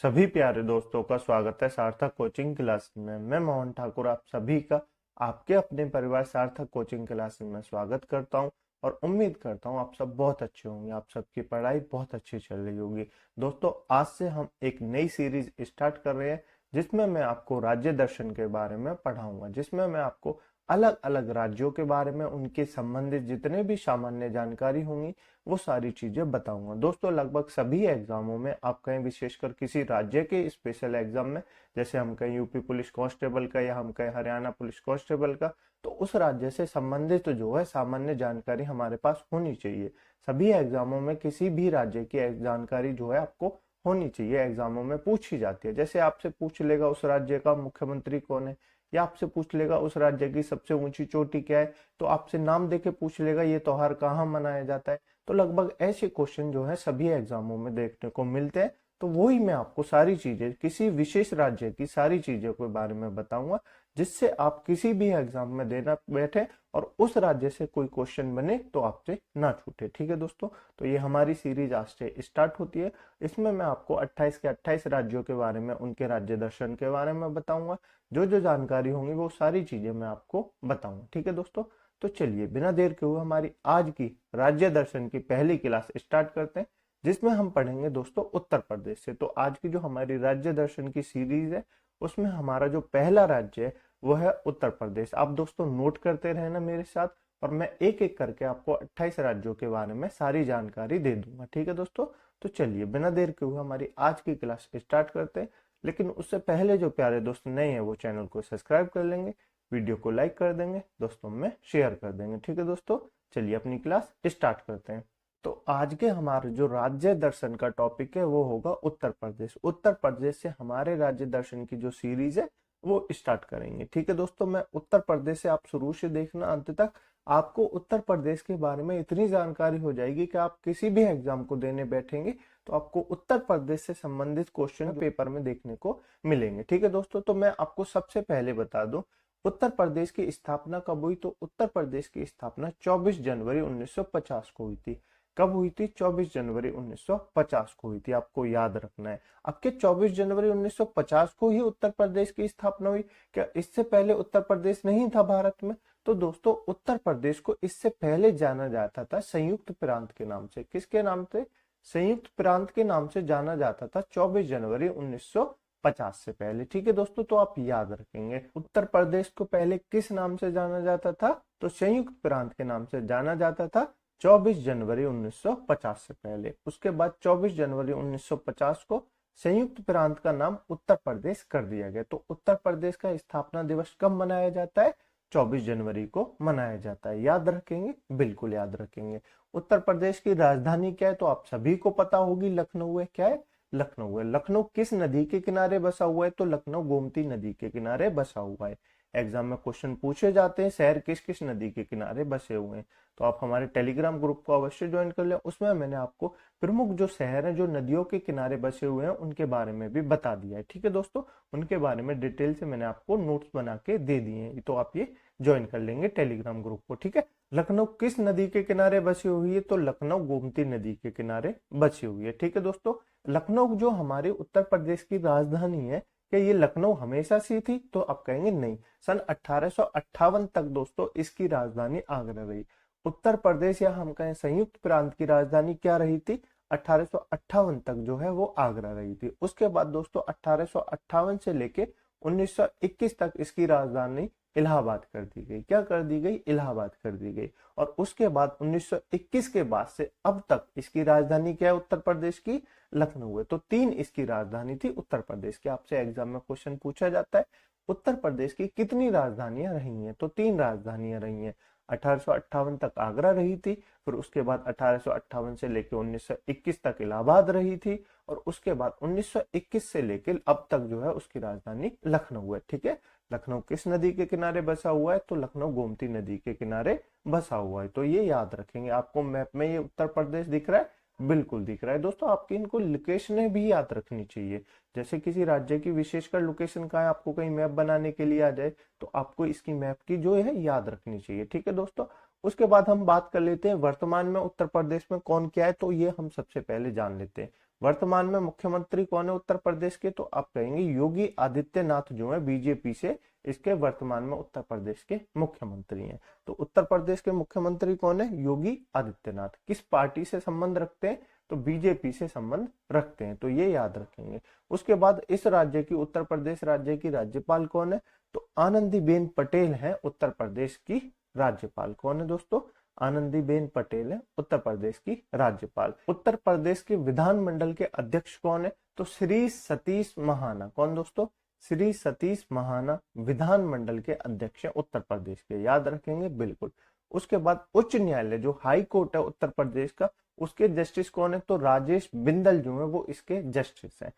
सभी प्यारे दोस्तों का स्वागत है सार्थक कोचिंग क्लास में। मैं मोहन ठाकुर आप सभी का आपके अपने परिवार सार्थक कोचिंग क्लास में स्वागत करता हूं और उम्मीद करता हूं आप सब बहुत अच्छे होंगे। आप सबकी पढ़ाई बहुत अच्छी चल रही होगी। दोस्तों, आज से हम एक नई सीरीज स्टार्ट कर रहे हैं जिसमें मैं आपको राज्य दर्शन के बारे में पढ़ाऊंगा, जिसमें मैं आपको अलग अलग राज्यों के बारे में उनके संबंधित जितने भी सामान्य जानकारी होंगी वो सारी चीजें बताऊंगा। दोस्तों, लगभग सभी एग्जामों में आप कहें, विशेषकर किसी राज्य के स्पेशल एग्जाम में, जैसे हम कहें यूपी पुलिस कांस्टेबल का या हम कहें हरियाणा पुलिस कांस्टेबल का, तो उस राज्य से संबंधित तो जो है सामान्य जानकारी हमारे पास होनी चाहिए। सभी एग्जामों में किसी भी राज्य की जानकारी जो है आपको होनी चाहिए, एग्जामों में पूछी जाती है। जैसे आपसे पूछ लेगा उस राज्य का मुख्यमंत्री कौन है, या आपसे पूछ लेगा उस राज्य की सबसे ऊंची चोटी क्या है, तो आपसे नाम देके पूछ लेगा ये त्योहार कहाँ मनाया जाता है। तो लगभग ऐसे क्वेश्चन जो है सभी एग्जामों में देखने को मिलते हैं। तो वही मैं आपको सारी चीजें, किसी विशेष राज्य की सारी चीजों के बारे में बताऊंगा, जिससे आप किसी भी एग्जाम में देना बैठे और उस राज्य से कोई क्वेश्चन बने तो आपसे ना छूटे। ठीक है दोस्तों, तो ये हमारी सीरीज आज से स्टार्ट होती है। इसमें मैं आपको 28 के 28 राज्यों के बारे में, उनके राज्य दर्शन के बारे में बताऊंगा। जो जो जानकारी होंगी वो सारी चीजें मैं आपको बताऊंगा। ठीक है दोस्तों, तो चलिए बिना देर के हुए हमारी आज की राज्य दर्शन की पहली क्लास स्टार्ट करते हैं, जिसमें हम पढ़ेंगे दोस्तों उत्तर प्रदेश से। तो आज की जो हमारी राज्य दर्शन की सीरीज है उसमें हमारा जो पहला राज्य है वो है उत्तर प्रदेश। आप दोस्तों नोट करते रहना मेरे साथ, और मैं एक एक करके आपको 28 राज्यों के बारे में सारी जानकारी दे दूंगा। ठीक है दोस्तों, तो चलिए बिना देर के हुए हमारी आज की क्लास स्टार्ट करते हैं। लेकिन उससे पहले जो प्यारे दोस्त नए हैं वो चैनल को सब्सक्राइब कर लेंगे, वीडियो को लाइक कर देंगे, दोस्तों में शेयर कर देंगे। ठीक है दोस्तों, चलिए अपनी क्लास स्टार्ट करते हैं। तो आज के हमारे जो राज्य दर्शन का टॉपिक है वो होगा उत्तर प्रदेश। उत्तर प्रदेश से हमारे राज्य दर्शन की जो सीरीज है वो स्टार्ट करेंगे। ठीक है दोस्तों, मैं उत्तर प्रदेश से आप शुरू से देखना अंत तक, आपको उत्तर प्रदेश के बारे में इतनी जानकारी हो जाएगी कि आप किसी भी एग्जाम को देने बैठेंगे तो आपको उत्तर प्रदेश से संबंधित क्वेश्चन पेपर में देखने को मिलेंगे। ठीक है दोस्तों, तो मैं आपको सबसे पहले बता दूं उत्तर प्रदेश की स्थापना कब हुई। तो उत्तर प्रदेश की स्थापना 24 जनवरी 1950 को हुई थी। कब हुई थी? 24 जनवरी 1950 को हुई थी, आपको याद रखना है। अब के 24 जनवरी 1950 को ही उत्तर प्रदेश की स्थापना हुई? क्या इससे पहले उत्तर प्रदेश नहीं था भारत में? तो दोस्तों, उत्तर प्रदेश को इससे पहले जाना जाता था संयुक्त प्रांत के नाम से। किसके नाम से? संयुक्त प्रांत के नाम से जाना जाता था 24 जनवरी 1950 से पहले। ठीक है दोस्तों, तो आप याद रखेंगे उत्तर प्रदेश को पहले किस नाम से जाना जाता था? तो संयुक्त प्रांत के नाम से जाना जाता था 24 जनवरी 1950 से पहले। उसके बाद 24 जनवरी 1950 को संयुक्त प्रांत का नाम उत्तर प्रदेश कर दिया गया। तो उत्तर प्रदेश का स्थापना दिवस कब मनाया जाता है? 24 जनवरी को मनाया जाता है। याद रखेंगे, बिल्कुल याद रखेंगे। उत्तर प्रदेश की राजधानी क्या है? तो आप सभी को पता होगी, लखनऊ है। क्या है? लखनऊ है। लखनऊ किस नदी के किनारे बसा हुआ है? तो लखनऊ गोमती नदी के किनारे बसा हुआ है। एग्जाम में क्वेश्चन पूछे जाते हैं शहर किस किस नदी के किनारे बसे हुए हैं, तो आप हमारे टेलीग्राम ग्रुप को अवश्य ज्वाइन कर लें। उसमें मैंने आपको प्रमुख जो शहर हैं जो नदियों के किनारे बसे हुए हैं उनके बारे में भी बता दिया है। ठीक है दोस्तों, उनके बारे में डिटेल से मैंने आपको नोट्स बना के दे दिए हैं, तो आप ये ज्वाइन कर लेंगे टेलीग्राम ग्रुप को। ठीक है, लखनऊ किस नदी के किनारे बसी हुई है? तो लखनऊ गोमती नदी के किनारे बसी हुई है। ठीक है दोस्तों, लखनऊ जो हमारे उत्तर प्रदेश की राजधानी है, क्या ये लखनऊ हमेशा से थी? तो आप कहेंगे नहीं, सन 1858 तक दोस्तों इसकी राजधानी आगरा रही। उत्तर प्रदेश या हम कहें संयुक्त प्रांत की राजधानी क्या रही थी? 1858 तक जो है वो आगरा रही थी। उसके बाद दोस्तों 1858 से लेके 1921 तक इसकी राजधानी इलाहाबाद कर दी गई। क्या कर दी गई? इलाहाबाद कर दी गई। और उसके बाद 1921 के बाद से अब तक इसकी राजधानी क्या है उत्तर प्रदेश की? लखनऊ है। तो 3 इसकी राजधानी थी उत्तर प्रदेश की। आपसे एग्जाम में क्वेश्चन पूछा जाता है उत्तर प्रदेश की कितनी राजधानियां रही हैं? तो 3 राजधानियां रही हैं। 1858 तक आगरा रही थी, फिर उसके बाद 1858 से लेकर 1921 तक इलाहाबाद रही थी, और उसके बाद 1921 से लेकर अब तक जो है उसकी राजधानी लखनऊ है। ठीक है, लखनऊ किस नदी के किनारे बसा हुआ है? तो लखनऊ गोमती नदी के किनारे बसा हुआ है। तो ये याद रखेंगे। आपको मैप में ये उत्तर प्रदेश दिख रहा है? बिल्कुल दिख रहा है दोस्तों। आपकी इनको लोकेशनें भी याद रखनी चाहिए। जैसे किसी राज्य की विशेषकर लोकेशन कहाँ है, आपको कहीं मैप बनाने के लिए आ जाए तो आपको इसकी मैप की जो है याद रखनी चाहिए। ठीक है दोस्तों, उसके बाद हम बात कर लेते हैं वर्तमान में उत्तर प्रदेश में कौन क्या है। तो ये हम सबसे पहले जान लेते हैं वर्तमान में मुख्यमंत्री कौन है उत्तर प्रदेश के, तो आप कहेंगे योगी आदित्यनाथ जो है बीजेपी से इसके वर्तमान में उत्तर प्रदेश के मुख्यमंत्री हैं। तो उत्तर प्रदेश के मुख्यमंत्री कौन है, योगी आदित्यनाथ। किस पार्टी से संबंध रखते हैं, तो बीजेपी से संबंध रखते हैं, तो ये याद रखेंगे। उसके बाद इस राज्य की, उत्तर प्रदेश राज्य की राज्यपाल कौन है, तो आनंदीबेन पटेल है उत्तर प्रदेश की राज्यपाल। कौन है दोस्तों, आनंदीबेन पटेल है उत्तर प्रदेश की राज्यपाल। उत्तर प्रदेश के विधानमंडल के अध्यक्ष कौन है, तो श्री सतीश महाना। कौन दोस्तों, श्री सतीश महाना विधानमंडल के अध्यक्ष हैं उत्तर प्रदेश के, याद रखेंगे बिल्कुल। उसके बाद उच्च न्यायालय जो हाई कोर्ट है उत्तर प्रदेश का, उसके जस्टिस कौन है, तो राजेश बिंदल जो है वो इसके जस्टिस हैं।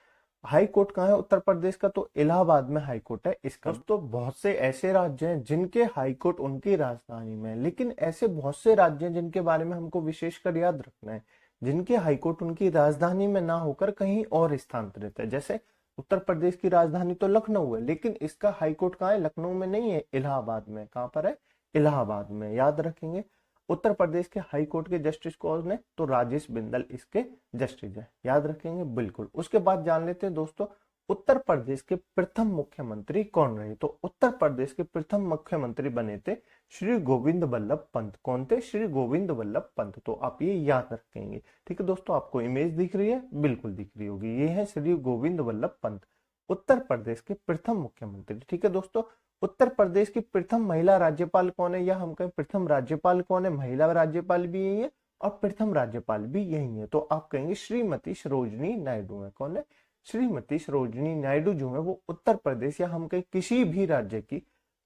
हाई कोर्ट कहाँ है उत्तर प्रदेश का, तो इलाहाबाद में हाई कोर्ट है इसका। तो बहुत से ऐसे राज्य हैं जिनके हाई कोर्ट उनकी राजधानी में है, लेकिन ऐसे बहुत से राज्य हैं जिनके बारे में हमको विशेषकर याद रखना है, जिनके हाई कोर्ट उनकी राजधानी में ना होकर कहीं और स्थानांतरित है। जैसे उत्तर प्रदेश की राजधानी तो लखनऊ है, लेकिन इसका हाई कोर्ट कहाँ है, लखनऊ में नहीं है, इलाहाबाद में। कहाँ पर है, इलाहाबाद में, याद रखेंगे। उत्तर प्रदेश के हाई कोर्ट के जस्टिस कौन है, तो राजेश बिंदल इसके जस्टिस है, याद रखेंगे बिल्कुल। उसके बाद जान लेते हैं दोस्तों उत्तर प्रदेश के प्रथम मुख्यमंत्री कौन रहे। तो उत्तर प्रदेश के प्रथम मुख्यमंत्री बने थे श्री गोविंद वल्लभ पंत। कौन थे, श्री गोविंद वल्लभ पंत। तो आप ये याद रखेंगे, ठीक है दोस्तों। आपको इमेज दिख रही है, बिल्कुल दिख रही होगी, ये है श्री गोविंद वल्लभ पंत, उत्तर प्रदेश के प्रथम मुख्यमंत्री। ठीक है दोस्तों। उत्तर प्रदेश की प्रथम महिला राज्यपाल कौन है, या हम कहें प्रथम राज्यपाल कौन है, महिला राज्यपाल भी यही है और प्रथम राज्यपाल भी यही है, तो आप कहेंगे श्रीमती सरोजनी नायडू है। कौन है, श्रीमती सरोजनी नायडू जो है वो उत्तर प्रदेश या हम कहें किसी भी राज्य की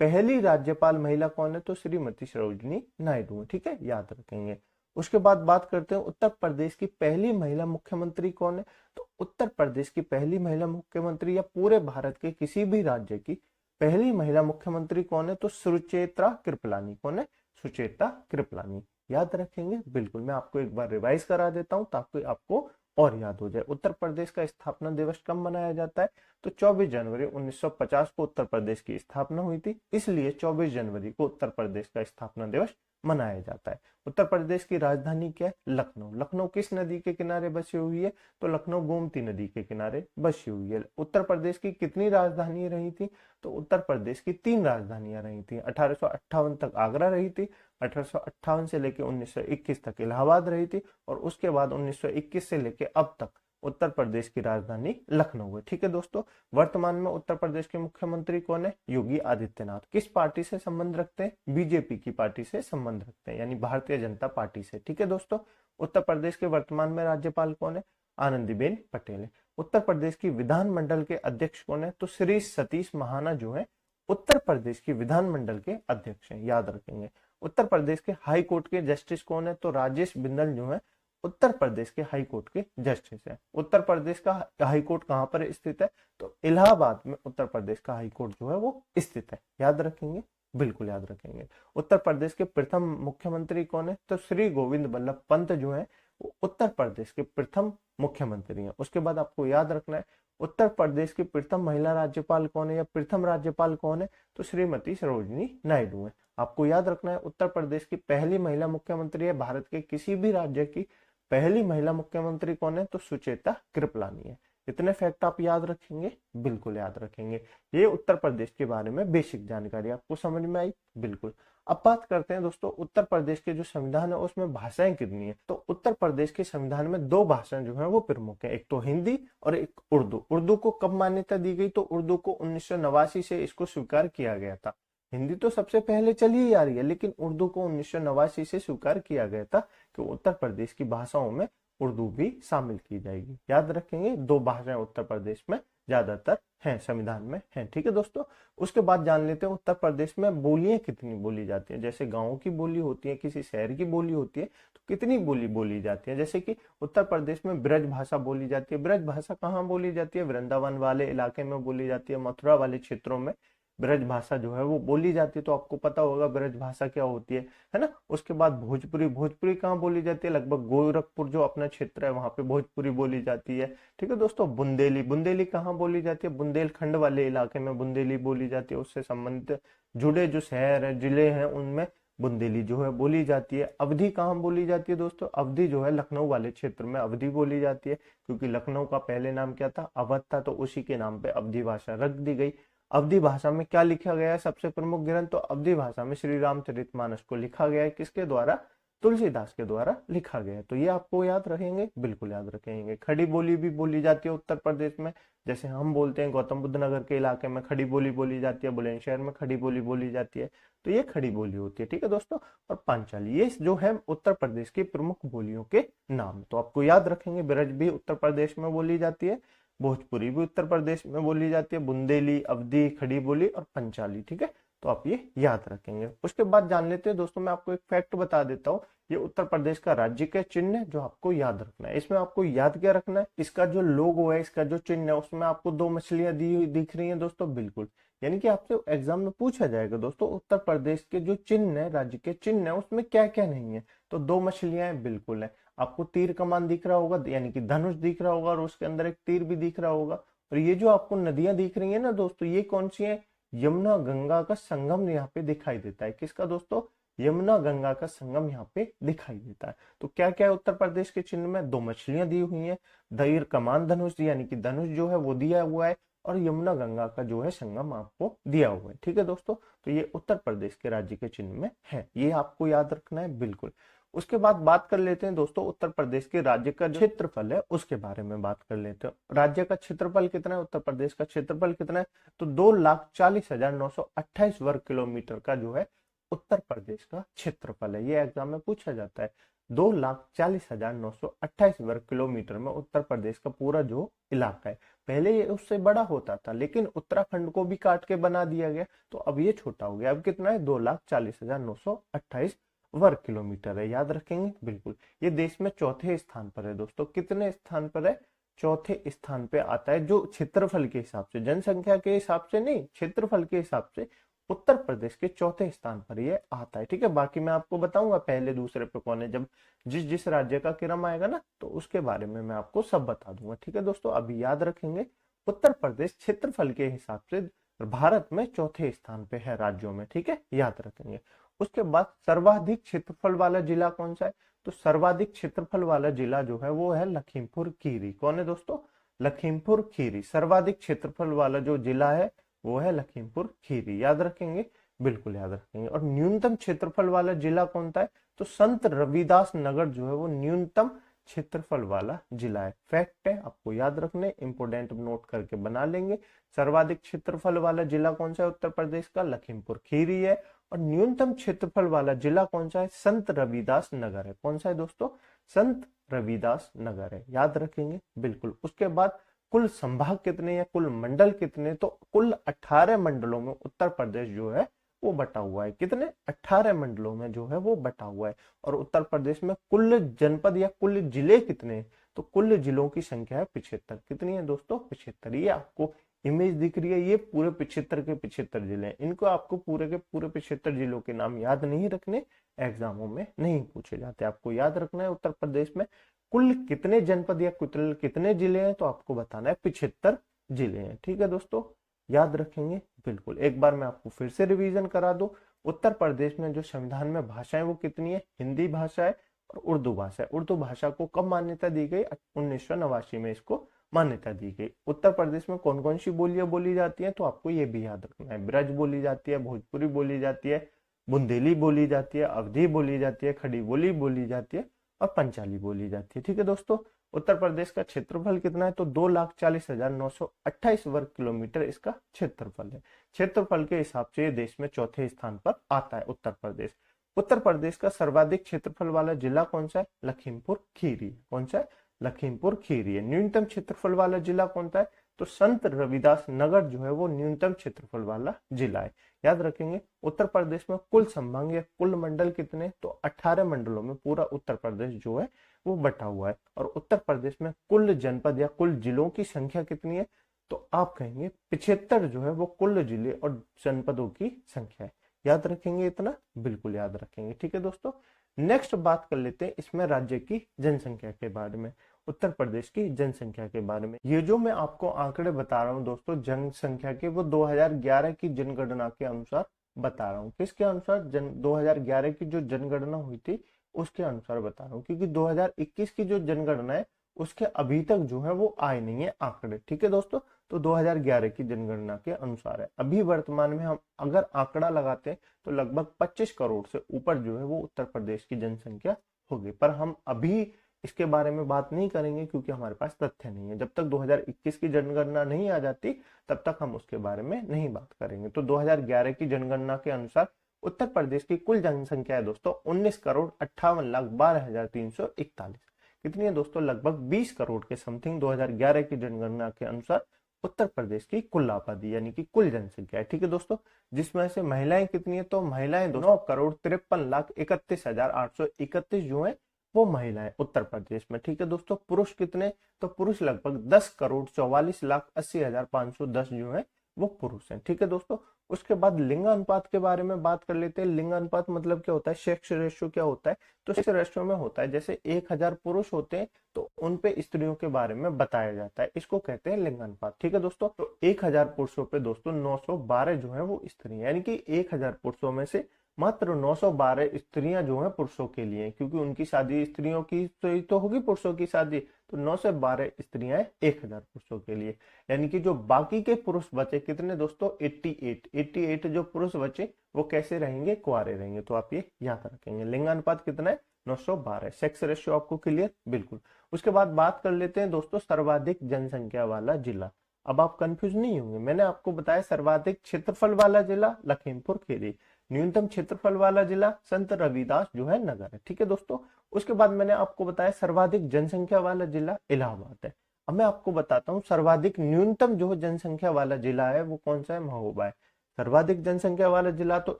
पहली राज्यपाल महिला कौन है, तो श्रीमती सरोजनी नायडू है। ठीक है, याद रखेंगे। उसके बाद बात करते हैं उत्तर प्रदेश की पहली महिला मुख्यमंत्री कौन है, तो उत्तर प्रदेश की पहली महिला मुख्यमंत्री या पूरे भारत के किसी भी राज्य की पहली महिला मुख्यमंत्री कौन है, तो सुचेता कृपलानी। कौन है, सुचेता कृपलानी, याद रखेंगे बिल्कुल। मैं आपको एक बार रिवाइज करा देता हूं ताकि आपको और याद हो जाए। उत्तर प्रदेश का स्थापना दिवस कब मनाया जाता है, तो 24 जनवरी 1950 को उत्तर प्रदेश की स्थापना हुई थी, इसलिए 24 जनवरी को उत्तर प्रदेश का स्थापना दिवस मनाया जाता है। उत्तर प्रदेश की राजधानी क्या है, लखनऊ। लखनऊ किस नदी के किनारे बसी हुई है, तो लखनऊ गोमती नदी के किनारे बसी हुई है। उत्तर प्रदेश की कितनी राजधानी रही थी, तो उत्तर प्रदेश की 3 राजधानियां रही थी। 1858 तक आगरा रही थी, 1858 से लेकर 1921 तक इलाहाबाद रही थी, और उसके बाद 1921 से लेकर अब तक उत्तर प्रदेश की राजधानी लखनऊ है। ठीक है दोस्तों। वर्तमान में उत्तर प्रदेश के मुख्यमंत्री कौन है, योगी आदित्यनाथ। किस पार्टी से संबंध रखते हैं, बीजेपी की पार्टी से संबंध रखते हैं, यानी भारतीय जनता पार्टी से। ठीक है दोस्तों। उत्तर प्रदेश के वर्तमान में राज्यपाल कौन है, आनंदीबेन पटेल है। उत्तर प्रदेश की विधानमंडल के अध्यक्ष कौन है, तो श्री सतीश महाना जो है उत्तर प्रदेश की विधानमंडल के अध्यक्ष हैं, याद रखेंगे। उत्तर प्रदेश के हाई कोर्ट के जस्टिस कौन है, तो राजेश बिंदल जो है उत्तर प्रदेश के हाई कोर्ट के जस्टिस है। उत्तर प्रदेश का हाई कोर्ट कहां पर स्थित है, तो इलाहाबाद में उत्तर प्रदेश का हाई कोर्ट जो है वो स्थित है, याद रखेंगे बिल्कुल, याद रखेंगे। उत्तर प्रदेश के प्रथम मुख्यमंत्री कौन है, तो श्री गोविंद वल्लभ पंत जो है वो उत्तर प्रदेश के प्रथम मुख्यमंत्री हैं। उसके बाद आपको याद रखना है उत्तर प्रदेश की प्रथम महिला राज्यपाल कौन है या प्रथम राज्यपाल कौन है, तो श्रीमती सरोजनी नायडू है। आपको याद रखना है उत्तर प्रदेश की पहली महिला मुख्यमंत्री है भारत के किसी भी राज्य की पहली महिला मुख्यमंत्री कौन है, तो सुचेता कृपलानी है। इतने फैक्ट आप याद रखेंगे, बिल्कुल याद रखेंगे। ये उत्तर प्रदेश के बारे में बेसिक जानकारी आपको समझ में आई, बिल्कुल। अब बात करते हैं दोस्तों उत्तर प्रदेश के जो संविधान है उसमें भाषाएं कितनी है। तो उत्तर प्रदेश के संविधान में 2 भाषाएं जो है वो प्रमुख है, एक तो हिंदी और एक उर्दू। उर्दू को कब मान्यता दी गई, तो उर्दू को 1989 से इसको स्वीकार किया गया था। हिंदी तो सबसे पहले चली ही आ रही है, लेकिन उर्दू को 1989 से स्वीकार किया गया था कि उत्तर प्रदेश की भाषाओं में उर्दू भी शामिल की जाएगी। याद रखेंगे 2 भाषाएं उत्तर प्रदेश में ज्यादातर हैं, संविधान में हैं। ठीक है दोस्तों। उसके बाद जान लेते हैं उत्तर प्रदेश में बोलियां कितनी बोली जाती हैं। जैसे गाँव की बोली होती है, किसी शहर की बोली होती है, तो कितनी बोली बोली जाती है। जैसे कि उत्तर प्रदेश में ब्रज भाषा बोली जाती है। ब्रज भाषा कहाँ बोली जाती है, वृंदावन वाले इलाके में बोली जाती है, मथुरा वाले क्षेत्रों में ब्रज भाषा जो है वो बोली जाती है। तो आपको पता होगा ब्रज भाषा क्या होती है ना। उसके बाद भोजपुरी, भोजपुरी कहाँ बोली जाती है, लगभग गोरखपुर जो अपना क्षेत्र है वहां पे भोजपुरी बोली जाती है। ठीक है दोस्तों। बुंदेली, बुंदेली कहाँ बोली जाती है, बुंदेलखंड वाले इलाके में बुंदेली बोली जाती है। उससे संबंधित जुड़े जो शहर है, जिले हैं, उनमें बुंदेली जो है बोली जाती है। अवधी कहाँ बोली जाती है दोस्तों? अवधी जो है लखनऊ वाले क्षेत्र में अवधी बोली जाती है, क्योंकि लखनऊ का पहले नाम क्या था? अवध था, तो उसी के नाम पे अवधी भाषा रख दी गई। अवधी भाषा में क्या लिखा गया है? सबसे प्रमुख ग्रंथ तो अवधी भाषा में श्री रामचरितमानस को लिखा गया है। किसके द्वारा? तुलसीदास के द्वारा लिखा गया है। तो ये आपको याद रखेंगे, बिल्कुल याद रखेंगे। खड़ी बोली भी बोली जाती है उत्तर प्रदेश में, जैसे हम बोलते हैं गौतम बुद्ध नगर के इलाके में खड़ी बोली बोली जाती है, बुलंदशहर में खड़ी बोली बोली जाती है, तो ये खड़ी बोली होती है। ठीक है दोस्तों। और पांचाली, ये जो है उत्तर प्रदेश की प्रमुख बोलियों के नाम, तो आपको याद रखेंगे। ब्रज भी उत्तर प्रदेश में बोली जाती है, भोजपुरी भी उत्तर प्रदेश में बोली जाती है, बुंदेली, अवधी, खड़ी बोली और पंचाली। ठीक है, तो आप ये याद रखेंगे। उसके बाद जान लेते हैं दोस्तों, मैं आपको एक फैक्ट बता देता हूँ। ये उत्तर प्रदेश का राज्य का चिन्ह है जो आपको याद रखना है। इसमें आपको याद क्या रखना है? इसका जो लोगो है, इसका जो चिन्ह है, उसमें आपको दो मछलियां दिख रही हैं दोस्तों, बिल्कुल। यानी कि आपसे एग्जाम में पूछा जाएगा दोस्तों, उत्तर प्रदेश के जो चिन्ह है, राज्य के चिन्ह है, उसमें क्या क्या नहीं है? तो दो मछलियां हैं, बिल्कुल है। आपको तीर कमान दिख रहा होगा, यानी कि धनुष दिख रहा होगा, और उसके अंदर एक तीर भी दिख रहा होगा। और ये जो आपको नदियां दिख रही है ना दोस्तों, ये कौन सी है? यमुना गंगा का संगम यहाँ पे दिखाई देता है। किसका दोस्तों? यमुना गंगा का संगम यहाँ पे दिखाई देता है। तो क्या क्या है उत्तर प्रदेश के चिन्ह में? दो मछलियां दी हुई हैं, तीर कमान धनुष, यानी कि धनुष जो है वो दिया हुआ है, और यमुना गंगा का जो है संगम आपको दिया हुआ है। ठीक है दोस्तों, तो ये उत्तर प्रदेश के राज्य के चिन्ह में है, ये आपको याद रखना है, बिल्कुल। उसके बाद बात कर लेते हैं दोस्तों उत्तर प्रदेश के राज्य का जो क्षेत्रफल है उसके बारे में बात कर लेते हैं। राज्य का क्षेत्रफल कितना है? उत्तर प्रदेश का क्षेत्रफल कितना है? तो 2,40,928 वर्ग किलोमीटर का जो है उत्तर प्रदेश का क्षेत्रफल है। ये एग्जाम में पूछा जाता है। 2,40,928 वर्ग किलोमीटर में उत्तर प्रदेश का पूरा जो इलाका है। पहले ये उससे बड़ा होता था, लेकिन उत्तराखंड को भी काट के बना दिया गया, तो अब ये छोटा हो गया। अब कितना है? 2,40,928 वर्ग किलोमीटर है, याद रखेंगे, बिल्कुल। ये देश में चौथे स्थान पर है दोस्तों। कितने स्थान पर है? चौथे स्थान पे आता है, जो क्षेत्रफल के हिसाब से, जनसंख्या के हिसाब से नहीं, क्षेत्रफल के हिसाब से उत्तर प्रदेश के चौथे स्थान पर ये आता है। ठीक है, बाकी मैं आपको बताऊंगा पहले दूसरे पे कौन है, जब जिस जिस राज्य का क्रम आएगा ना, तो उसके बारे में मैं आपको सब बता दूंगा। ठीक है दोस्तों, अभी याद रखेंगे उत्तर प्रदेश क्षेत्रफल के हिसाब से भारत में चौथे स्थान पे है राज्यों में। ठीक है, याद रखेंगे। उसके बाद सर्वाधिक क्षेत्रफल वाला जिला कौन सा है? तो सर्वाधिक क्षेत्रफल वाला जिला जो है वो है लखीमपुर खीरी। कौन है दोस्तों? लखीमपुर खीरी। सर्वाधिक क्षेत्रफल वाला जो जिला है वो है लखीमपुर खीरी, याद रखेंगे, बिल्कुल याद रखेंगे। और न्यूनतम क्षेत्रफल वाला जिला कौन सा है? तो संत रविदास नगर जो है वो न्यूनतम क्षेत्रफल वाला जिला है। फैक्ट है, आपको याद रखने, इंपोर्टेंट नोट करके बना लेंगे। सर्वाधिक क्षेत्रफल वाला जिला कौन सा है उत्तर प्रदेश का? लखीमपुर खीरी है। और न्यूनतम क्षेत्रफल वाला जिला कौन सा है? संत रविदास नगर है। कौन सा है दोस्तों? संत रविदास नगर है, याद रखेंगे, बिल्कुल। उसके बाद कुल संभाग कितने या कुल मंडल कितने? तो कुल 18 मंडलों में उत्तर प्रदेश जो है वो बटा हुआ है। कितने? 18 मंडलों में जो है वो बटा हुआ है। और उत्तर प्रदेश में कुल जनपद या कुल जिले कितने? तो कुल जिलों की संख्या है 75। कितनी है दोस्तों? 75। ये आपको इमेज दिख रही है, ये पूरे 75 के 75 जिले हैं। इनको आपको पूरे के पूरे 75 जिलों के नाम याद नहीं रखने, एग्जामों में नहीं पूछे जाते। आपको याद रखना है उत्तर प्रदेश में कुल कितने जनपद या कुल कितने जिले हैं, तो आपको बताना है 75 जिले हैं। ठीक है दोस्तों, याद रखेंगे, बिल्कुल। एक बार मैं आपको फिर से रिवीजन करा दूं। उत्तर प्रदेश में जो संविधान में भाषाएं वो कितनी है? हिंदी भाषा है और उर्दू भाषा है। उर्दू भाषा को कब मान्यता दी गई? 1989 में इसको मान्यता दी गई। उत्तर प्रदेश में कौन कौन सी बोलियां बोली जाती हैं? तो आपको ये भी याद रखना है। ब्रज बोली जाती है, भोजपुरी बोली जाती है, बुंदेली बोली जाती है, अवधी बोली जाती है, खड़ी बोली बोली जाती है, और पंचाली बोली जाती है। ठीक है दोस्तों, उत्तर प्रदेश का क्षेत्रफल कितना है? तो 2,40,928 वर्ग किलोमीटर इसका क्षेत्रफल है। क्षेत्रफल के हिसाब से ये देश में चौथे स्थान पर आता है उत्तर प्रदेश। उत्तर प्रदेश का सर्वाधिक क्षेत्रफल वाला जिला कौन सा है? लखीमपुर खीरी। कौन सा है? लखीमपुर खीरी है। न्यूनतम क्षेत्रफल वाला जिला कौन सा है? तो संत रविदास नगर जो है वो न्यूनतम क्षेत्रफल वाला जिला है, याद रखेंगे। उत्तर प्रदेश में कुल संभाग या कुल मंडल कितने? तो 18 मंडलों में पूरा उत्तर प्रदेश जो है वो बटा हुआ है। और उत्तर प्रदेश में कुल जनपद या कुल जिलों की संख्या कितनी है? तो आप कहेंगे 75 जो है वो कुल जिले और जनपदों की संख्या है, याद रखेंगे इतना, बिल्कुल याद रखेंगे। ठीक है दोस्तों, नेक्स्ट बात कर लेते हैं इसमें राज्य की जनसंख्या के बारे में, उत्तर प्रदेश की जनसंख्या के बारे में। ये जो मैं आपको आंकड़े बता रहा हूँ दोस्तों जनसंख्या के, वो 2011 की जनगणना के अनुसार बता रहा हूँ। किसके अनुसार? 2011 की जो जनगणना हुई थी उसके अनुसार बता रहा हूँ, क्योंकि 2021 की जो जनगणना है उसके अभी तक जो है वो आए नहीं है आंकड़े। ठीक है दोस्तों, तो 2011 की जनगणना के अनुसार है। अभी वर्तमान में हम अगर आंकड़ा लगाते हैं तो लगभग 25 करोड़ से ऊपर जो है वो उत्तर प्रदेश की जनसंख्या होगी। पर हम अभी इसके बारे में बात नहीं करेंगे क्योंकि हमारे पास तथ्य नहीं है। जब तक 2021 की जनगणना नहीं आ जाती तब तक हम उसके बारे में नहीं बात करेंगे। तो 2011 की जनगणना के अनुसार उत्तर प्रदेश की कुल जनसंख्या है दोस्तों 19,58,12,341। कितनी है दोस्तों? लगभग 20 करोड़ के समथिंग 2011 की जनगणना के अनुसार उत्तर प्रदेश की कुल आबादी यानी कि कुल जनसंख्या है। ठीक है दोस्तों, जिसमें से महिलाएं कितनी है? तो महिलाएं 9,53,61,831 जो है वो महिलाएं उत्तर प्रदेश में। ठीक है दोस्तों, पुरुष कितने? तो पुरुष लगभग 10,44,80,510 जो है वो पुरुष हैं। ठीक है दोस्तों, उसके बाद लिंग अनुपात के बारे में बात कर लेते हैं। लिंग अनुपात मतलब क्या होता है? सेक्स रेशियो क्या होता है? तो सेक्स रेशियो में होता है जैसे 1000 पुरुष होते हैं तो उन पे स्त्रियों के बारे में बताया जाता है, इसको कहते हैं लिंग अनुपात। ठीक है दोस्तों, तो 1000 पुरुषों पे दोस्तों 912 जो है वो स्त्री, यानी कि 1000 पुरुषों में से मात्र 912 स्त्रियां जो हैं पुरुषों के लिए, क्योंकि उनकी शादी स्त्रियों की तो होगी, पुरुषों की शादी, तो 912 स्त्रियां 1000 पुरुषों के लिए। यानी कि जो बाकी के पुरुष बचे कितने दोस्तों? 88 जो पुरुष बचे वो कैसे रहेंगे? कुंवारे रहेंगे। तो आप ये याद रखेंगे। लिंगानुपात कितना है? 912। सेक्स रेशियो आपको क्लियर? बिल्कुल। उसके बाद बात कर लेते हैं दोस्तों सर्वाधिक जनसंख्या वाला जिला। अब आप कंफ्यूज नहीं होंगे, मैंने आपको बताया सर्वाधिक क्षेत्रफल वाला जिला लखीमपुर खीरी, न्यूनतम क्षेत्रफल वाला जिला संत रविदास जो है नगर है। ठीक है दोस्तों, उसके बाद मैंने आपको बताया सर्वाधिक जनसंख्या वाला जिला इलाहाबाद है। अब मैं आपको बताता हूँ सर्वाधिक न्यूनतम जो जनसंख्या वाला जिला है वो कौन सा है? महोबा है। सर्वाधिक जनसंख्या वाला जिला तो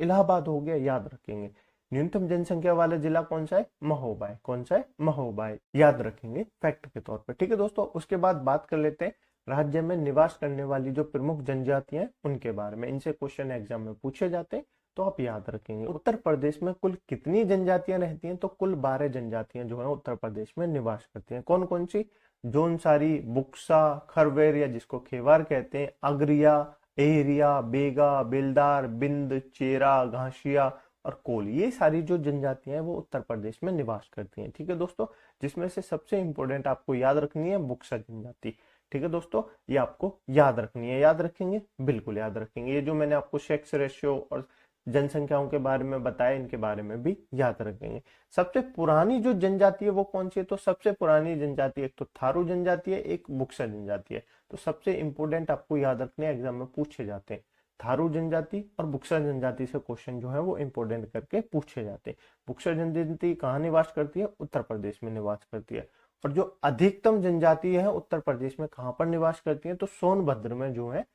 इलाहाबाद हो गया, याद रखेंगे। न्यूनतम जनसंख्या वाला जिला कौन सा है? महोबा है। कौन सा है? महोबा है, याद रखेंगे फैक्ट के तौर पर। ठीक है दोस्तों, उसके बाद बात कर लेते हैं राज्य में निवास करने वाली जो प्रमुख जनजातियां हैं उनके बारे में। इनसे क्वेश्चन एग्जाम में पूछे जाते हैं तो आप याद रखेंगे। उत्तर प्रदेश में कुल कितनी जनजातियां रहती हैं? तो कुल 12 जनजातियां जो है उत्तर प्रदेश में निवास करती हैं। कौन कौन सी? जोनसारी, बुक्सा, खरवेर या जिसको खेवार कहते हैं, अगरिया, एहरिया, बेगा, बेलदार, बिंद, चेरा, घासिया और कोल, ये सारी जो जनजातियां हैं वो उत्तर प्रदेश में निवास करती हैं। ठीक है दोस्तों, जिसमें से सबसे इंपॉर्टेंट आपको याद रखनी है बुक्सा जनजाति। ठीक है दोस्तों, ये आपको याद रखनी है। याद रखेंगे? बिल्कुल याद रखेंगे। ये जो मैंने आपको सेक्स रेशियो और जनसंख्याओं के बारे में बताया इनके बारे में भी याद रखेंगे। सबसे पुरानी जो जनजाति है वो कौन सी है? तो सबसे पुरानी जनजाति एक तो थारू जनजाति है, एक बुक्सा जनजाति है। तो सबसे इंपोर्टेंट आपको याद रखने एग्जाम में पूछे जाते हैं, थारू जनजाति और बुक्सा जनजाति से क्वेश्चन जो है वो इंपोर्टेंट करके पूछे जाते हैं। बुक्सा जनजाति कहाँ निवास करती है? उत्तर प्रदेश में निवास करती है। और जो अधिकतम जनजाति है उत्तर प्रदेश में कहाँ पर निवास करती है? तो सोनभद्र में जो है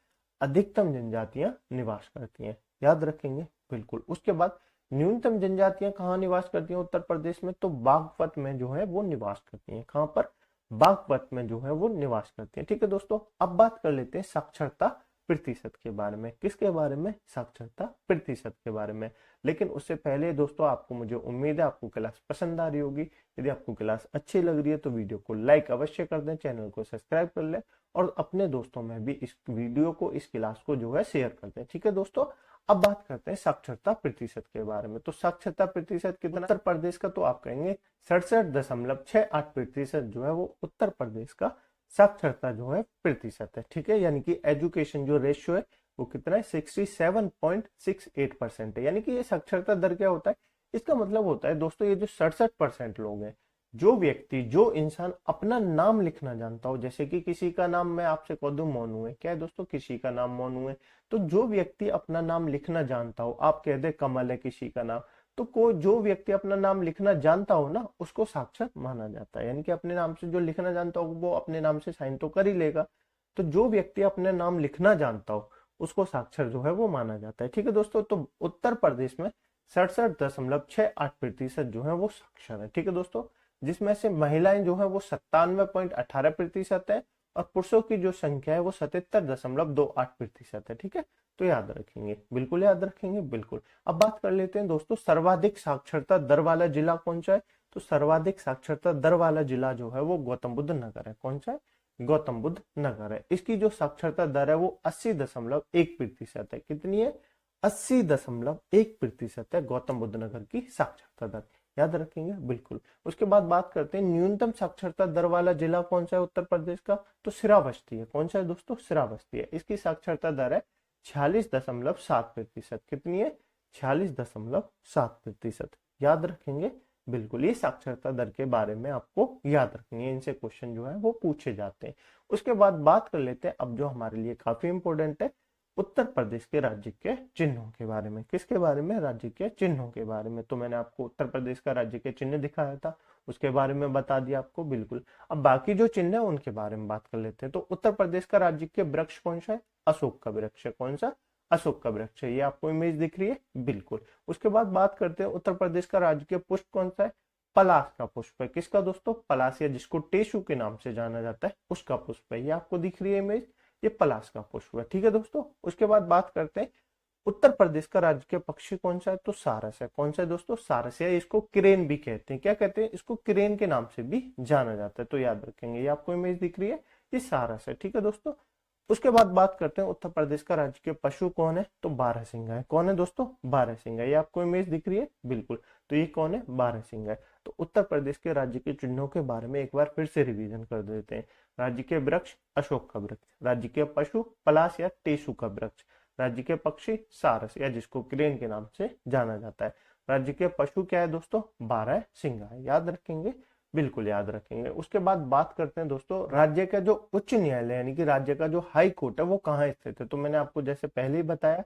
अधिकतम जनजातियां निवास करती हैं, याद रखेंगे बिल्कुल। उसके बाद न्यूनतम जनजातियां कहाँ निवास करती हैं उत्तर प्रदेश में? तो बागपत में जो है वो निवास करती हैं। कहाँ पर? बागपत में जो है वो निवास करती हैं। ठीक है दोस्तों, अब बात कर लेते हैं साक्षरता प्रतिशत के बारे में। किसके बारे में? साक्षरता प्रतिशत के बारे में। लेकिन उससे पहले दोस्तों आपको, मुझे उम्मीद है आपको क्लास पसंद आ रही होगी। यदि आपको क्लास अच्छी लग रही है तो वीडियो को लाइक अवश्य कर दें, चैनल को सब्सक्राइब कर लें और अपने दोस्तों में भी इस वीडियो को, इस क्लास को जो है शेयर कर दें। ठीक है दोस्तों, अब बात करते हैं साक्षरता प्रतिशत के बारे में। तो साक्षरता प्रतिशत कितना उत्तर प्रदेश का? तो आप कहेंगे 67.68% जो है वो उत्तर प्रदेश का साक्षरता जो है प्रतिशत है। ठीक है, यानी कि एजुकेशन जो रेशियो है वो कितना है? 67.68% है। यानी कि ये साक्षरता दर क्या होता है? इसका मतलब होता है दोस्तों ये जो 67% लोग हैं, जो व्यक्ति, जो इंसान अपना नाम लिखना जानता हो, जैसे कि किसी का नाम मैं आपसे कह दूं मोनू है, क्या है दोस्तों? किसी का नाम मोनू है, तो जो व्यक्ति अपना नाम लिखना जानता हो, आप कह दे कमल है किसी का नाम, तो कोई जो व्यक्ति अपना नाम लिखना जानता हो ना उसको साक्षर माना जाता है। यानी कि अपने नाम से जो लिखना जानता हो वो अपने नाम से साइन तो कर ही लेगा, तो जो व्यक्ति अपने नाम लिखना जानता हो उसको साक्षर जो है वो माना जाता है। ठीक है दोस्तों, तो उत्तर प्रदेश में 67.68% जो है वो साक्षर है। ठीक है दोस्तों, जिसमें से महिलाएं जो है वो 97.18% है और पुरुषों की जो संख्या है वो 77.28% है। ठीक है, तो याद रखेंगे, बिल्कुल याद रखेंगे, बिल्कुल। अब बात कर लेते हैं दोस्तों सर्वाधिक साक्षरता दर वाला जिला कौन सा है? तो सर्वाधिक साक्षरता दर वाला जिला जो है वो गौतम बुद्ध नगर है। कौन सा है? गौतम बुद्ध नगर है। इसकी जो साक्षरता दर है वो 80.1% है। कितनी है? 80.1% है गौतम बुद्ध नगर की साक्षरता दर। याद रखेंगे बिल्कुल। उसके बाद बात करते हैं न्यूनतम साक्षरता दर वाला जिला कौन सा है उत्तर प्रदेश का, तो श्रावस्ती है। कौन सा है दोस्तों, श्रावस्ती है। इसकी साक्षरता दर है 46.7%। कितनी है, 46.7%। याद रखेंगे बिल्कुल। ये साक्षरता दर के बारे में आपको याद रखनी है, इनसे क्वेश्चन जो है वो पूछे जाते हैं। उसके बाद बात कर लेते हैं अब जो हमारे लिए काफी इंपॉर्टेंट है, उत्तर प्रदेश के राज्य के चिन्हों के बारे में। किसके बारे में, राज्य के चिन्हों के बारे में। तो मैंने आपको उत्तर प्रदेश का राज्य के चिन्ह दिखाया था, उसके बारे में बता दिया आपको बिल्कुल। अब बाकी जो चिन्ह है उनके बारे में बात कर लेते हैं। तो उत्तर प्रदेश का राज्य के वृक्ष कौन सा है, अशोक का वृक्ष है। कौन सा, अशोक का वृक्ष है। ये आपको इमेज दिख रही है बिल्कुल। उसके बाद बात करते हैं उत्तर प्रदेश का राज्य के पुष्प कौन सा है, पलाश का पुष्प है। किसका दोस्तों, पलाश, या जिसको टेसु के नाम से जाना जाता है, उसका पुष्प है। ये आपको दिख रही है इमेज, ये पलाश का पुष्प है। ठीक है दोस्तों। उसके बाद बात करते हैं उत्तर प्रदेश का राज्य के पक्षी कौन सा है, तो सारस है। कौन सा है दोस्तों, सारस है। इसको किरेन भी कहते हैं। क्या कहते हैं, इसको किरेन के नाम से भी जाना जाता है। तो याद रखेंगे, ये आपको इमेज दिख रही है, ये सारस है। ठीक है दोस्तों। उसके बाद बात करते हैं उत्तर प्रदेश का राज्य के पशु कौन है, तो बारहसिंगा है। कौन है दोस्तों, बारहसिंगा। ये आपको इमेज दिख रही है बिल्कुल। तो ये कौन है, बारहसिंगा है। तो उत्तर प्रदेश के राज्य के चिन्हों के बारे में एक बार फिर से रिवीजन कर देते हैं। राज्य के वृक्ष, अशोक का वृक्ष। राज्य के पशु, पलाश या टेसु का वृक्ष। राज्य के पक्षी, सारस या जिसको क्रेन के नाम से जाना जाता है। राज्य के पशु क्या है दोस्तों, बारहसिंगा है। याद रखेंगे बिल्कुल, याद रखेंगे। उसके बाद बात करते हैं दोस्तों राज्य का जो उच्च न्यायालय यानी कि राज्य का जो हाई कोर्ट है वो कहाँ स्थित है। तो मैंने आपको जैसे पहले ही बताया,